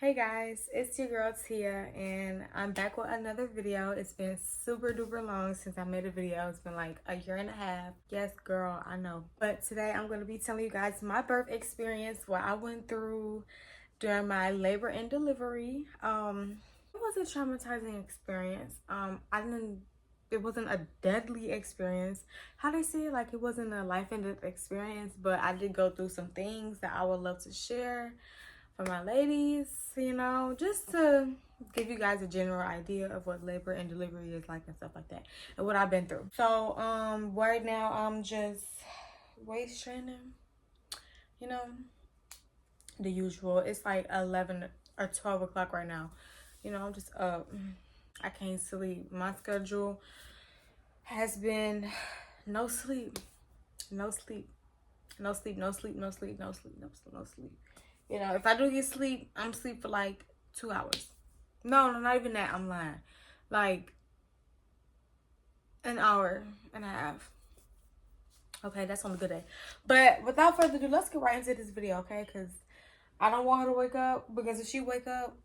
Hey guys, it's your girl Tia and I'm back with another video. It's been super duper long since I made a video. It's been like a year and a half. Yes girl, I know. But today I'm going to be telling you guys my birth experience, what I went through during my labor and delivery. It was a traumatizing experience. It wasn't a deadly experience. How they say it, like it wasn't a life and death experience, but I did go through some things that I would love to share for my ladies, just to give you guys a general idea of what labor and delivery is like and stuff like that and what I've been through. So right now I'm just waist training, you know, the usual. It's like 11 or 12 o'clock right now. I'm just up. I can't sleep. My schedule has been no sleep, no sleep, no sleep, no sleep, no sleep, no sleep, no sleep, no sleep. If I do get sleep, I'm asleep for like 2 hours. No, not even that. I'm lying. Like an hour and a half. Okay, that's on a good day. But without further ado, let's get right into this video, okay? Because I don't want her to wake up. Because if she wake up,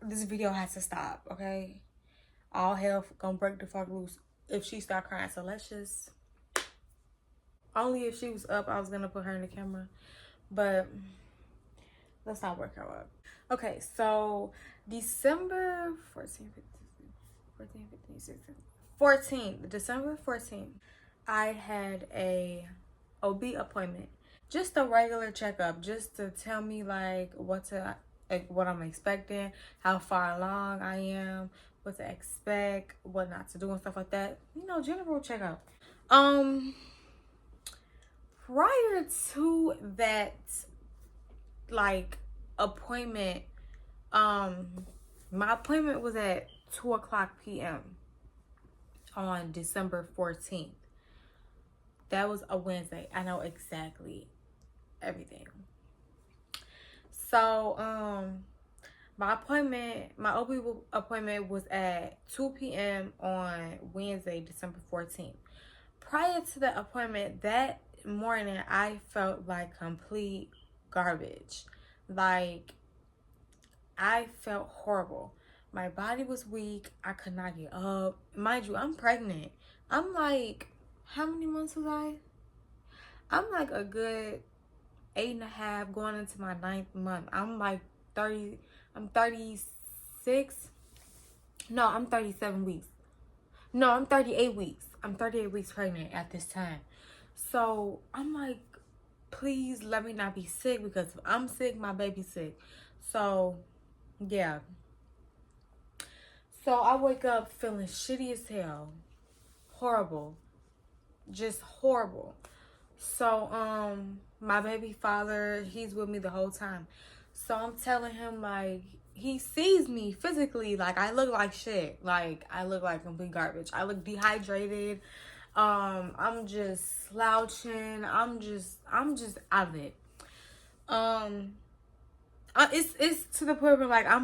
this video has to stop, okay? All hell gonna break the fuck loose if she start crying. So let's just... Only if she was up, I was gonna put her in the camera. But... let's not work her up. Okay, so December 14th, I had a OB appointment. Just a regular checkup, just to tell me like what I'm expecting, how far along I am, what to expect, what not to do and stuff like that. General checkup. Prior to that appointment, my appointment was at 2:00 p.m. on December 14th. That was a Wednesday. I know exactly everything. So my OB appointment was at 2 p.m. on Wednesday, December 14th. Prior to the appointment that morning, I felt like complete garbage. Like, I felt horrible. My body was weak. I could not get up. Mind you, I'm pregnant. I'm like, how many months was I? I'm like a good 8.5 going into my 9th month. I'm like 30. I'm 36. No, I'm 37 weeks. No, I'm 38 weeks. I'm 38 weeks pregnant at this time. So I'm like, please let me not be sick, because if I'm sick, my baby's sick. So yeah. So I wake up feeling shitty as hell. Horrible. Just horrible. So my baby father, he's with me the whole time. So I'm telling him, like, he sees me physically, like I look like shit. Like I look like complete garbage. I look dehydrated. I'm just slouching. I'm just out of it. It's to the point where like I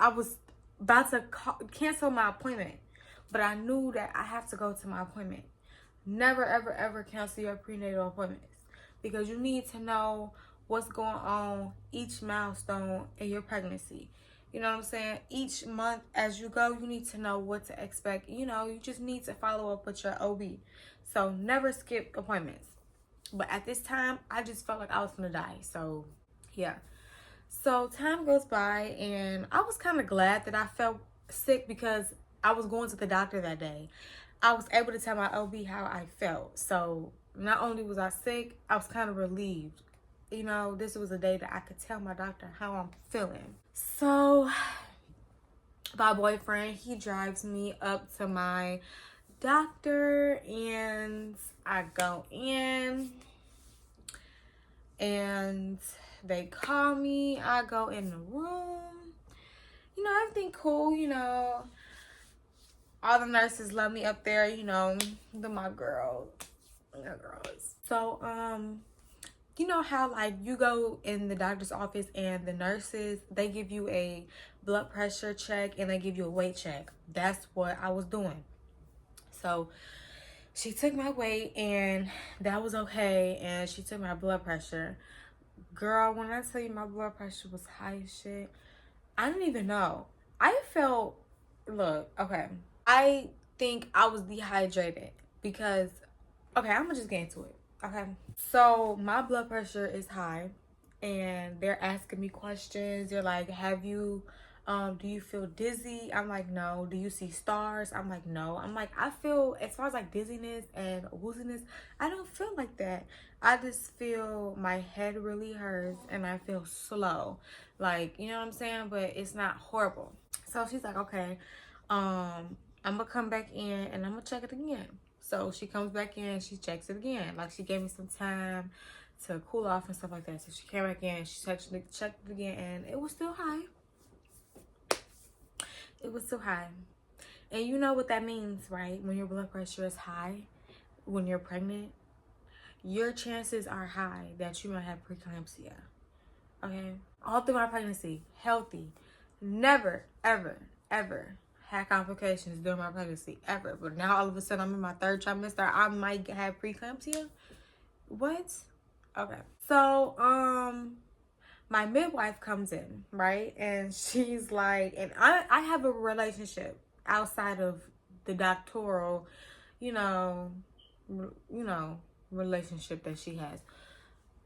was about to cancel my appointment, but I knew that I have to go to my appointment. Never ever ever cancel your prenatal appointments, because you need to know what's going on each milestone in your pregnancy. You know what I'm saying? Each month as you go, you need to know what to expect. You just need to follow up with your OB. So never skip appointments. But at this time, I just felt like I was gonna die. So yeah. So time goes by, and I was kind of glad that I felt sick, because I was going to the doctor that day. I was able to tell my OB how I felt. So not only was I sick, I was kind of relieved. This was a day that I could tell my doctor how I'm feeling. So my boyfriend, he drives me up to my doctor, and I go in, and they call me. I go in the room. Everything cool. All the nurses love me up there. My girls. So, you know how like you go in the doctor's office and the nurses, they give you a blood pressure check and they give you a weight check. That's what I was doing. So she took my weight and that was okay, and she took my blood pressure. Girl, when I tell you my blood pressure was high as shit, I didn't even know. I felt, look, okay. I think I was dehydrated because, okay, I'm gonna just get into it. Okay. So my blood pressure is high and they're asking me questions. They're like, have you, do you feel dizzy? I'm like, no. Do you see stars? I'm like, no. I'm like, I feel, as far as like dizziness and wooziness, I don't feel like that. I just feel my head really hurts and I feel slow. Like, you know what I'm saying? But it's not horrible. So she's like, okay, I'm gonna come back in and I'm gonna check it again. So she comes back in, she checks it again. Like, she gave me some time to cool off and stuff like that. So she came back in, she checked it again, and it was still high. It was still high. And you know what that means, right? When your blood pressure is high, when you're pregnant, your chances are high that you might have preeclampsia. Okay? All through my pregnancy, healthy. Never, ever, ever had complications during my pregnancy, ever. But now all of a sudden I'm in my 3rd trimester, I might have preeclampsia. What? Okay. So, my midwife comes in, right? And she's like, and I have a relationship outside of the doctoral, you know, relationship that she has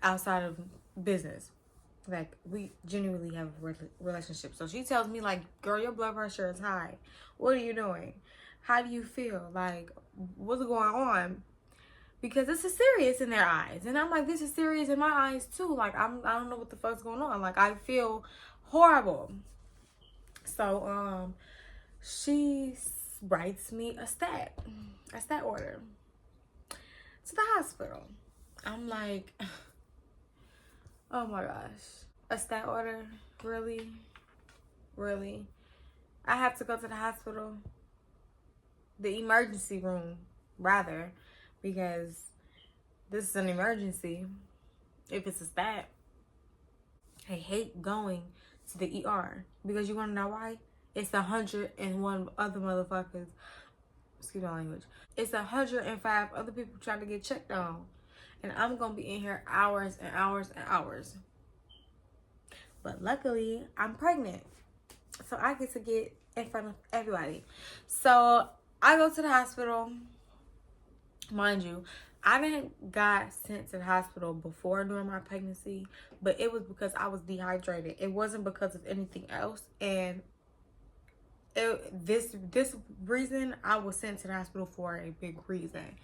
outside of business. Like, we genuinely have a relationship. So she tells me, like, girl, your blood pressure is high. What are you doing? How do you feel? Like, what's going on? Because this is serious in their eyes. And I'm like, this is serious in my eyes too. Like, I don't know what the fuck's going on. Like, I feel horrible. So, she writes me a stat order to the hospital. I'm like, oh my gosh, a stat order? Really? Really? I have to go to the hospital, the emergency room, rather, because this is an emergency. If it's a stat, I hate going to the ER because you want to know why? It's 101 other motherfuckers. Excuse my language. It's 105 other people trying to get checked on, and I'm gonna be in here hours and hours and hours. But luckily, I'm pregnant, so I get to get in front of everybody. So I go to the hospital. Mind you, I didn't got sent to the hospital before during my pregnancy, but it was because I was dehydrated. It wasn't because of anything else. And this reason I was sent to the hospital for a big reason.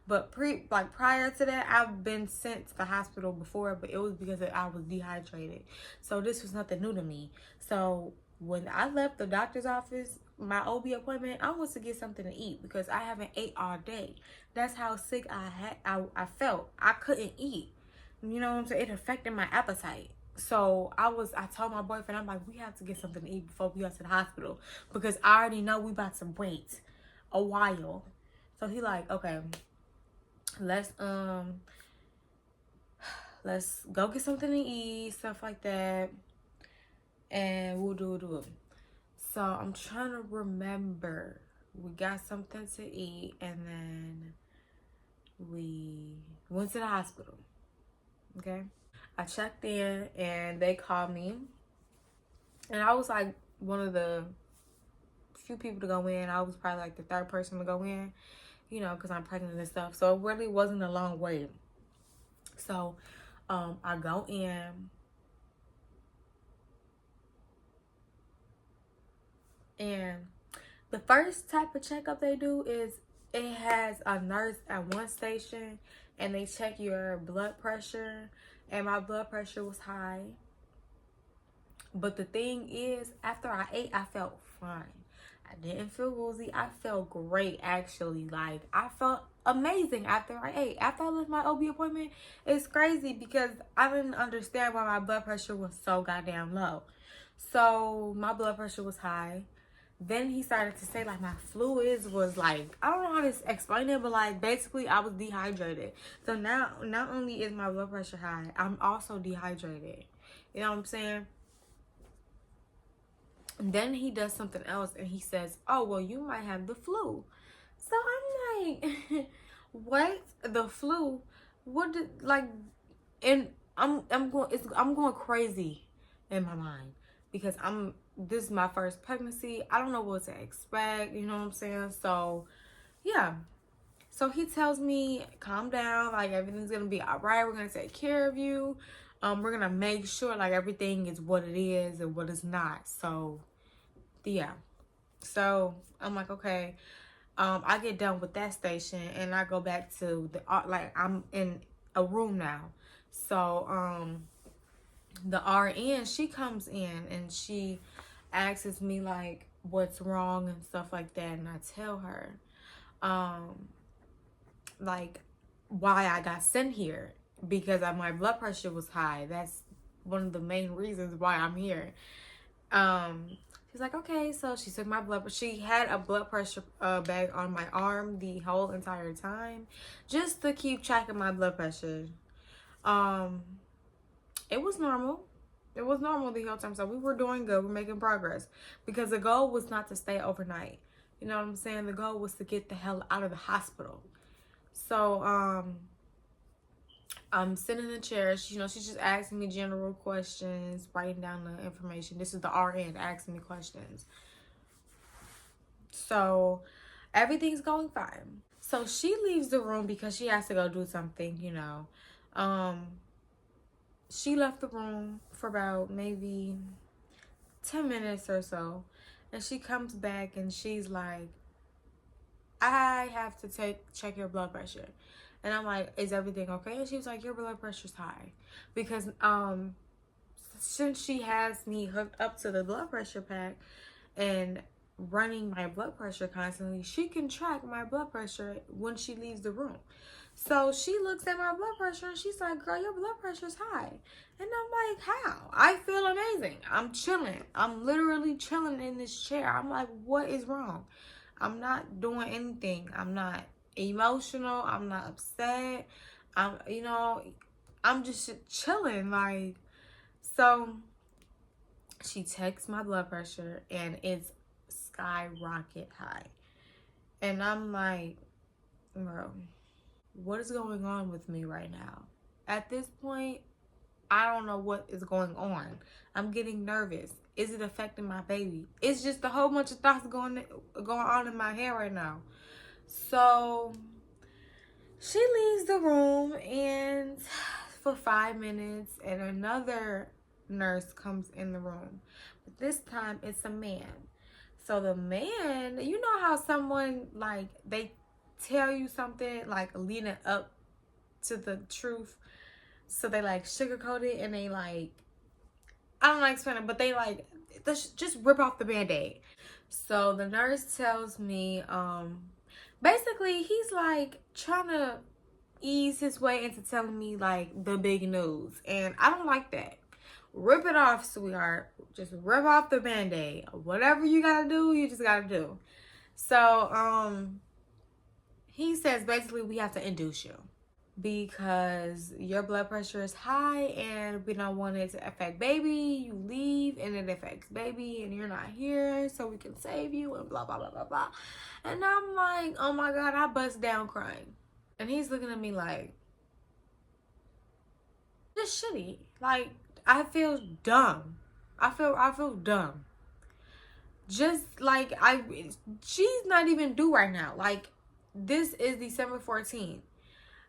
But prior to that, I've been sent to the hospital before, but it was because I was dehydrated. So this was nothing new to me. So when I left the doctor's office, my OB appointment, I was to get something to eat because I haven't ate all day. That's how sick I felt. I couldn't eat. You know what I'm saying? It affected my appetite. So I told my boyfriend, I'm like, we have to get something to eat before we go to the hospital because I already know we about to wait a while. So he like, okay, let's go get something to eat, stuff like that, and we'll do it. So I'm trying to remember. We got something to eat, and then we went to the hospital. Okay, I checked in, and they called me, and I was like one of the few people to go in. I was probably like the 3rd person to go in, you know, because I'm pregnant and stuff. So it really wasn't a long wait. So I go in, and the first type of checkup they do is it has a nurse at one station and they check your blood pressure, and my blood pressure was high. But the thing is, after I ate, I felt fine. I didn't feel woozy. I felt great, actually. Like, I felt amazing after I ate. After I left my OB appointment, it's crazy because I didn't understand why my blood pressure was so goddamn low. So my blood pressure was high. Then he started to say, like, my fluids was like, I don't know how to explain it, but like basically I was dehydrated. So now not only is my blood pressure high, I'm also dehydrated. You know what I'm saying? And then he does something else and he says, oh, well, you might have the flu. So I'm like, what? The flu? What did, like, and I'm going crazy in my mind because I'm this is my first pregnancy. I don't know what to expect, you know what I'm saying? So, yeah. So he tells me, calm down, like everything's gonna be all right. We're gonna take care of you. We're gonna make sure like everything is what it is and what it's not. So, yeah. So I'm like, okay. I get done with that station and I go back to the like I'm in a room now. So the RN, she comes in and she asks me like what's wrong and stuff like that, and I tell her like why I got sent here, because my blood pressure was high. That's one of the main reasons why I'm here. She's like, okay, so she took my blood, but she had a blood pressure bag on my arm the whole entire time, just to keep track of my blood pressure. It was normal. It was normal the whole time. So we were doing good. We're making progress, because the goal was not to stay overnight. You know what I'm saying? The goal was to get the hell out of the hospital. So, I'm sitting in the chair. She's just asking me general questions, writing down the information. This is the RN asking me questions. So, everything's going fine. So, she leaves the room because she has to go do something, She left the room for about maybe 10 minutes or so. And she comes back and she's like, I have to check your blood pressure. And I'm like, is everything okay? And she was like, your blood pressure's high. Because since she has me hooked up to the blood pressure pack and running my blood pressure constantly, she can track my blood pressure when she leaves the room. So she looks at my blood pressure and she's like, girl, your blood pressure's high. And I'm like, how? I feel amazing. I'm chilling. I'm literally chilling in this chair. I'm like, what is wrong? I'm not doing anything. I'm not emotional. I'm not upset. I'm just chilling. Like, so she checks my blood pressure and it's skyrocket high. And I'm like, bro, what is going on with me right now? At this point, I don't know what is going on. I'm getting nervous. Is it affecting my baby? It's just a whole bunch of thoughts going on in my head right now. So she leaves the room and for 5 minutes, and another nurse comes in the room. But this time it's a man. So the man, you know how someone like they tell you something like leading up to the truth, so they like sugarcoat it and they like, I don't like explaining, but they like just rip off the band-aid. So the nurse tells me, basically he's like trying to ease his way into telling me like the big news, and I don't like that. Rip it off, sweetheart. Just rip off the band-aid. Whatever you gotta do, you just gotta do. So he says basically we have to induce you because your blood pressure is high and we don't want it to affect baby. You leave and it affects baby and you're not here, so we can save you and blah blah blah blah blah. And I'm like, oh my god, I bust down crying. And he's looking at me like, just shitty. Like, I feel dumb. I feel dumb. Just like she's not even due right now. Like, this is December 14th.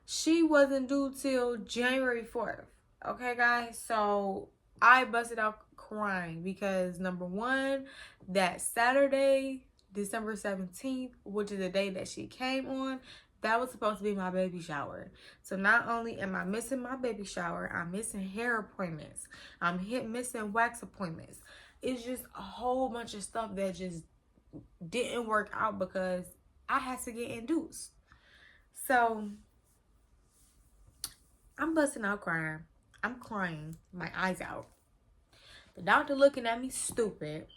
She wasn't due till January 4th. Okay, guys? So I busted out crying because number one, that Saturday, December 17th, which is the day that she came on, that was supposed to be my baby shower. So not only am I missing my baby shower, I'm missing hair appointments. I'm missing wax appointments. It's just a whole bunch of stuff that just didn't work out because I had to get induced. So I'm busting out crying. I'm crying my eyes out. The doctor looking at me stupid.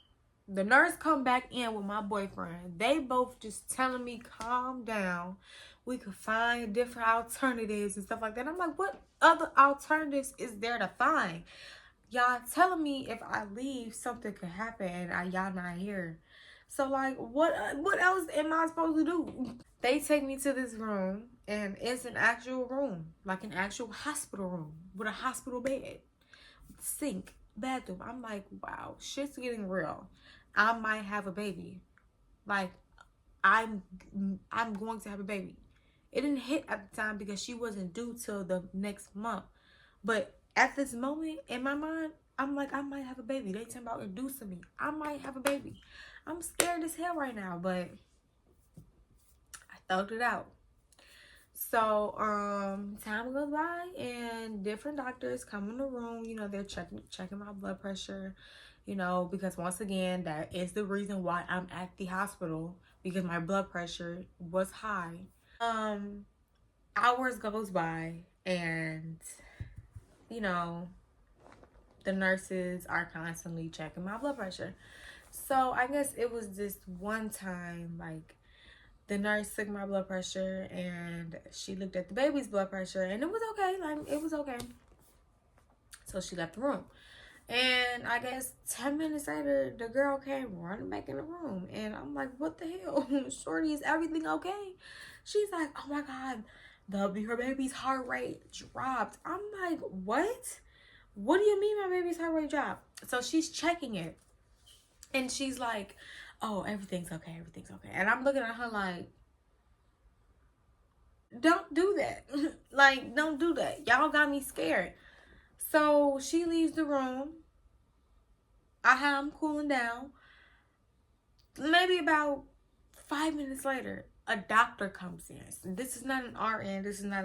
The nurse come back in with my boyfriend. They both just telling me, calm down. We could find different alternatives and stuff like that. I'm like, what other alternatives is there to find? Y'all telling me if I leave, something could happen and y'all not here. So like, what else am I supposed to do? They take me to this room and it's an actual room, like an actual hospital room with a hospital bed, with a sink, bathroom. I'm like, wow, shit's getting real. I might have a baby. Like, I'm going to have a baby. It didn't hit at the time because she wasn't due till the next month. But at this moment in my mind, I'm like, I might have a baby. They talking about inducing me. I might have a baby. I'm scared as hell right now, but I thugged it out. So, time goes by and different doctors come in the room. You know, they're checking my blood pressure. You know, because once again, that is the reason why I'm at the hospital, because my blood pressure was high. Hours goes by and, you know, the nurses are constantly checking my blood pressure. So I guess it was this one time, like, the nurse took my blood pressure and she looked at the baby's blood pressure and it was okay. Like, it was okay. So she left the room. And I guess 10 minutes later, the girl came running back in the room. And I'm like, what the hell? Shorty, is everything okay? She's like, oh my God, her baby's heart rate dropped. I'm like, what? What do you mean my baby's heart rate dropped? So she's checking it. And she's like, oh, everything's okay. Everything's okay. And I'm looking at her like, don't do that. Like, don't do that. Y'all got me scared. So she leaves the room. I'm cooling down. Maybe about 5 minutes later, a doctor comes in. This is not an RN. This is not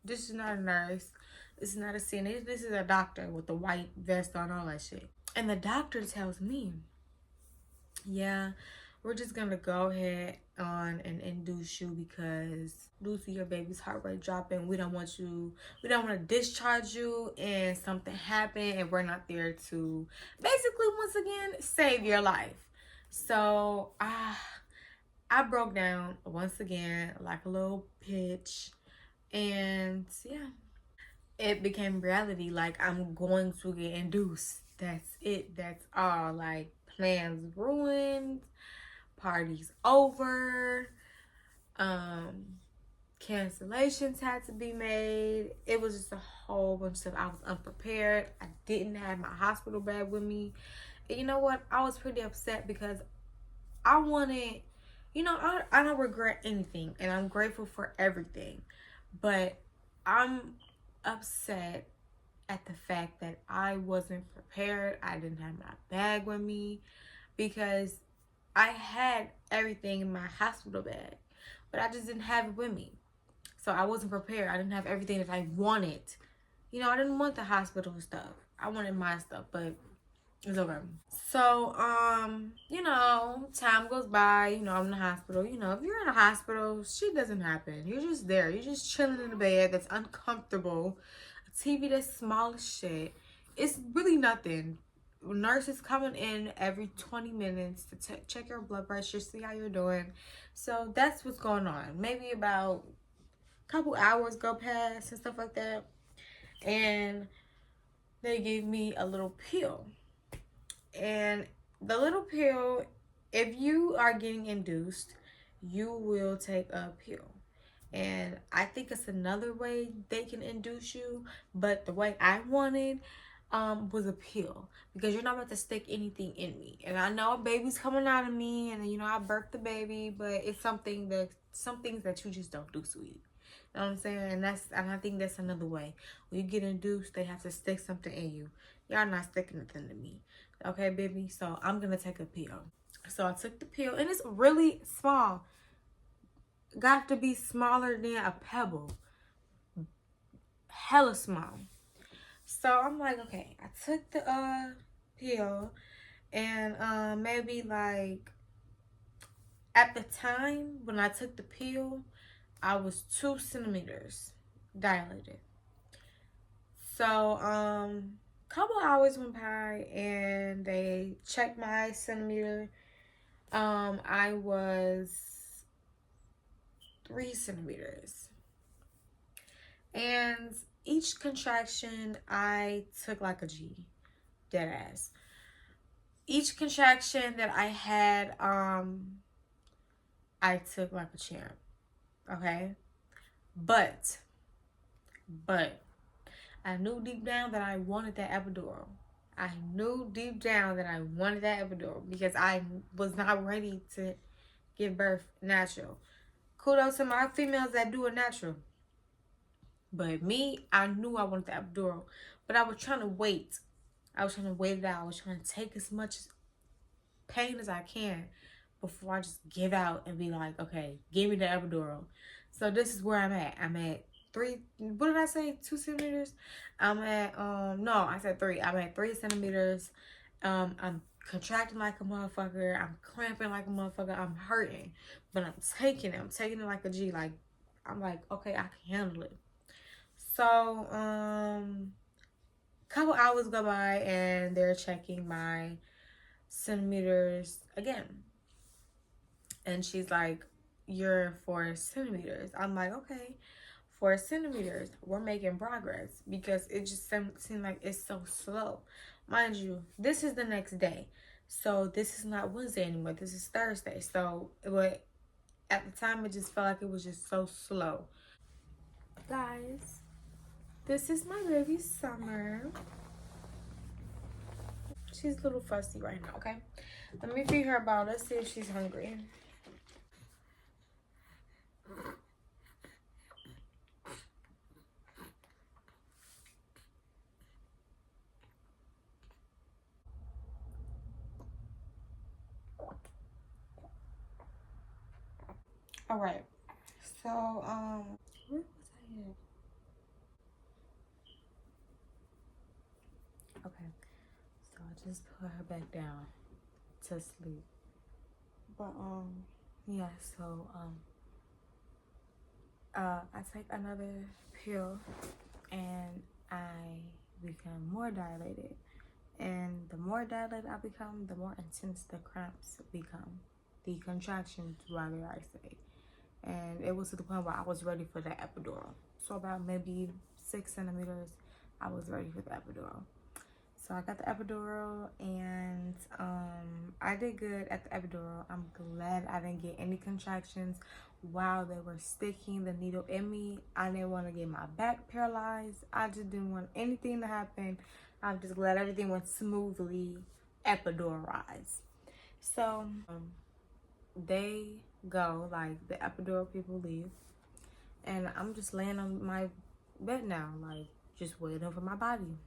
this is not a nurse. This is not a CNA. This is a doctor with the white vest on, all that shit. And the doctor tells me, yeah, we're just gonna go ahead on and induce you because due to your baby's heart rate dropping, we don't want to discharge you and something happened and we're not there to basically, once again, save your life. So I broke down once again like a little bitch, and yeah, it became reality. Like, I'm going to get induced. That's it. That's all. Like, plans ruined, parties over, cancellations had to be made. It was just a whole bunch of stuff. I was unprepared. I didn't have my hospital bag with me. And you know what? I was pretty upset because I wanted, you know, I don't regret anything and I'm grateful for everything. But I'm upset at the fact that I wasn't prepared. I didn't have my bag with me because I had everything in my hospital bag, but I just didn't have it with me. So I wasn't prepared. I didn't have everything that I wanted. You know, I didn't want the hospital stuff. I wanted my stuff, but it's okay. So, you know, time goes by. You know, I'm in the hospital. You know, if you're in a hospital, shit doesn't happen. You're just there. You're just chilling in a bed that's uncomfortable. A TV that's small as shit. It's really nothing. Nurses coming in every 20 minutes to check your blood pressure, see how you're doing. So that's what's going on. Maybe about a couple hours go past and stuff like that. And they gave me a little pill. And the little pill, if you are getting induced, you will take a pill. And I think it's another way they can induce you. But the way I wanted was a pill, because you're not about to stick anything in me. And I know a baby's coming out of me, and you know I birthed the baby, but it's some things that you just don't do, sweetie. You know what I'm saying? And I think that's another way. When you get induced, they have to stick something in you. Y'all not sticking nothing to me. Okay, baby? So I'm gonna take a pill. So I took the pill, and it's really small. Got to be smaller than a pebble. Hella small. So I'm like, okay, I took the pill, and maybe like at the time when I took the pill, I was 2 centimeters dilated. So couple hours went by and they checked my centimeter. I was 3 centimeters. And each contraction I took like a G, dead ass. Each contraction that I had, I took like a champ. Okay, but I knew deep down that I wanted that epidural. I knew deep down that I wanted that epidural because I was not ready to give birth natural. Kudos to my females that do it natural. But me, I knew I wanted the epidural. But I was trying to wait. I was trying to wait it out. I was trying to take as much pain as I can before I just give out and be like, okay, give me the epidural. So this is where I'm at. I'm at 3, what did I say? 2 centimeters? I'm at, no, I said 3. I'm at 3 centimeters. I'm contracting like a motherfucker. I'm cramping like a motherfucker. I'm hurting. But I'm taking it. I'm taking it like a G. Like, I'm like, okay, I can handle it. So, couple hours go by and they're checking my centimeters again. And she's like, you're 4 centimeters. I'm like, okay, 4 centimeters. We're making progress because it just seemed like it's so slow. Mind you, this is the next day. So this is not Wednesday anymore. This is Thursday. So at the time, it just felt like it was just so slow. Guys, this is my baby Summer. She's a little fussy right now, okay? Let me feed her a bottle. Let's see if she's hungry. All right. So, where was I at? Okay. So I just put her back down to sleep. But, yeah, so, I take another pill and I become more dilated. And the more dilated I become, the more intense the cramps become. The contractions, rather, I say. And it was to the point where I was ready for the epidural. So about maybe 6 centimeters, I was ready for the epidural. So I got the epidural and I did good at the epidural. I'm glad I didn't get any contractions while they were sticking the needle in me. I didn't want to get my back paralyzed. I just didn't want anything to happen. I'm just glad everything went smoothly epiduralized. So they go, like the epidural people leave, and I'm just laying on my bed now, like just waiting for my body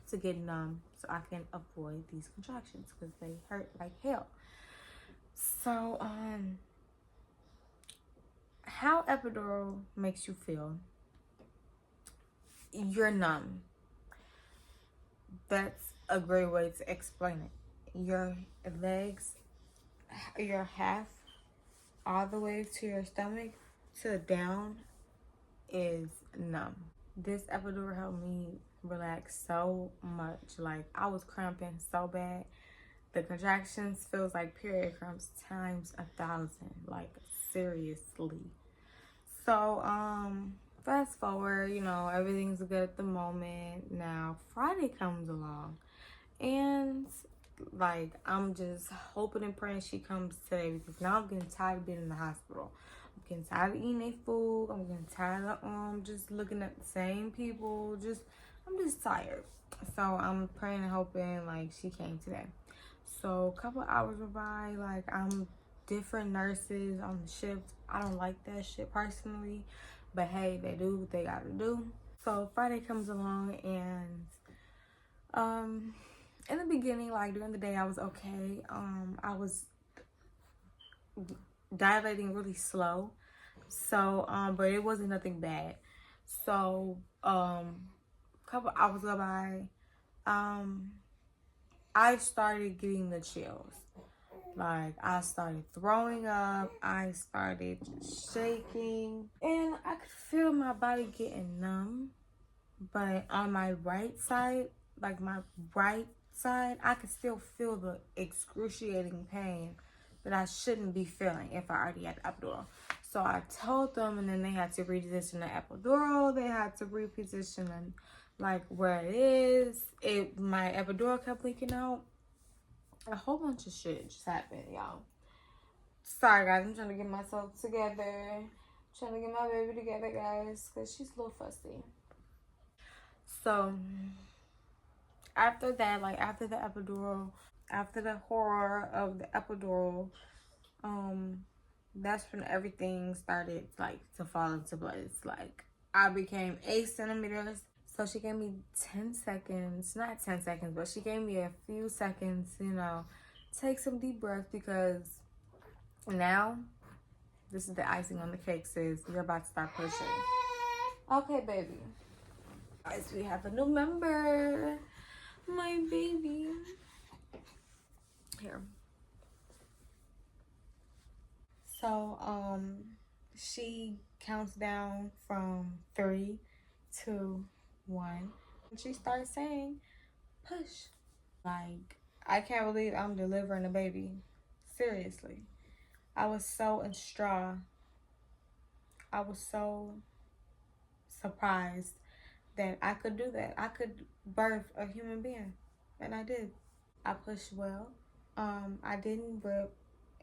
to get numb so I can avoid these contractions because they hurt like hell. So how epidural makes you feel? You're numb. That's a great way to explain it. Your legs, your half all the way to your stomach to down is numb. This epidural helped me relax so much. Like, I was cramping so bad. The contractions feels like period cramps times 1,000. Like, seriously. So, fast forward, everything's good at the moment. Now, Friday comes along. And, like, I'm just hoping and praying she comes today because now I'm getting tired of being in the hospital. I'm getting tired of eating their food. I'm getting tired of just looking at the same people. I'm just tired. So I'm praying and hoping like she came today. So a couple hours went by. Like, I'm different nurses on the shift. I don't like that shit personally, but hey, they do what they gotta do. So Friday comes along and in the beginning, like during the day, I was okay. I was dilating really slow. So, but it wasn't nothing bad. So, couple hours go by. I started getting the chills. Like, I started throwing up. I started shaking, and I could feel my body getting numb. But on my right side, like my right side, I could still feel the excruciating pain that I shouldn't be feeling if I already had the epidural. So I told them, and then they had to reposition the epidural. They had to reposition and like where it is. My epidural kept leaking out. A whole bunch of shit just happened, y'all. Sorry, guys. I'm trying to get myself together. I'm trying to get my baby together, guys, because she's a little fussy. So after that, like after the epidural, after the horror of the epidural, that's when everything started like to fall into place. Like I became 8 centimeters. So she gave me 10 seconds, not 10 seconds, but she gave me a few seconds, you know, take some deep breaths, because now this is the icing on the cake, sis. You're about to start pushing. Okay, baby. Guys, we have a new member. My baby. Here. So, she counts down from 3, 2, 1. And she starts saying, push. Like, I can't believe I'm delivering a baby. Seriously. I was so in straw. I was so surprised that I could do that. I could birth a human being. And I did. I pushed well. I didn't rip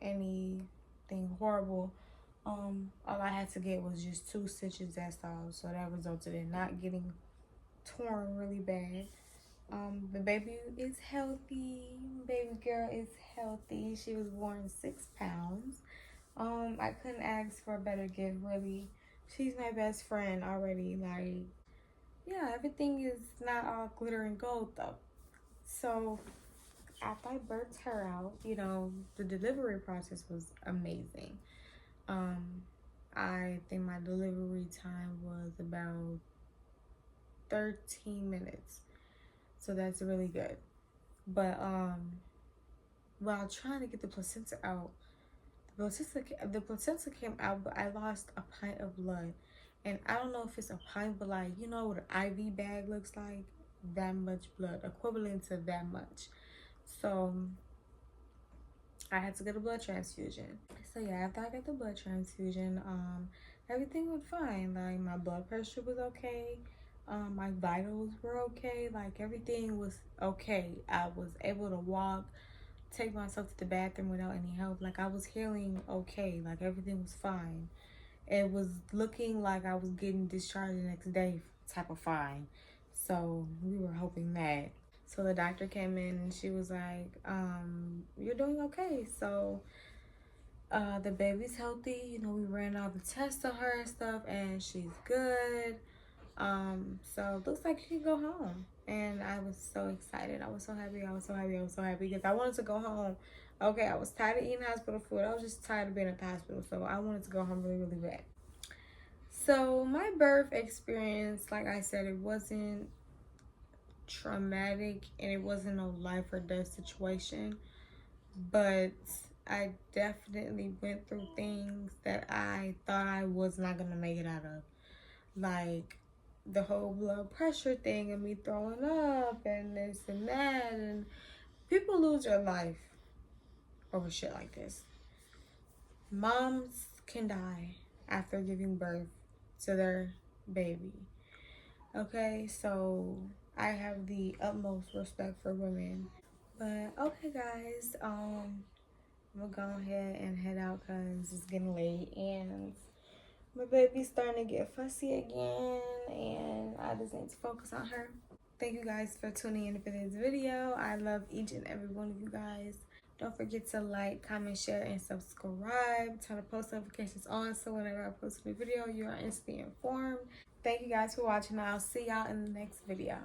anything horrible. All I had to get was just 2 stitches, that's all. So that resulted in not getting torn really bad. The baby is healthy. Baby girl is healthy. She was born 6 pounds. I couldn't ask for a better gift, really. She's my best friend already. Like, yeah, everything is not all glitter and gold though. So after I birthed her out, you know, the delivery process was amazing. I think my delivery time was about 13 minutes. So that's really good. But while trying to get the placenta out, the placenta came out, but I lost a pint of blood. And I don't know if it's a pint, but like, you know what an IV bag looks like? That much blood, equivalent to that much. So I had to get a blood transfusion. So yeah, after I got the blood transfusion, everything went fine. Like my blood pressure was okay. My vitals were okay. Like everything was okay. I was able to walk, take myself to the bathroom without any help. Like I was healing okay. Like everything was fine. It was looking like I was getting discharged the next day type of fine. So we were hoping that. So the doctor came in and she was like, you're doing okay. So the baby's healthy. You know, we ran all the tests on her and stuff, and she's good. So it looks like she can go home. And I was so excited. I was so happy. I was so happy. I was so happy because I wanted to go home. Okay, I was tired of eating hospital food. I was just tired of being at the hospital. So I wanted to go home really, really bad. So my birth experience, like I said, it wasn't traumatic and it wasn't a life or death situation. But I definitely went through things that I thought I was not going to make it out of. Like the whole blood pressure thing and me throwing up and this and that. And people lose their life over shit like this. Moms can die after giving birth to their baby. Okay, so I have the utmost respect for women. But okay, guys, I'm gonna go ahead and head out because it's getting late and my baby's starting to get fussy again and I just need to focus on her. Thank you guys for tuning in for this video. I love each and every one of you guys. Don't forget to like, comment, share, and subscribe. Turn the post notifications on so whenever I post a new video, you are instantly informed. Thank you guys for watching. I'll see y'all in the next video.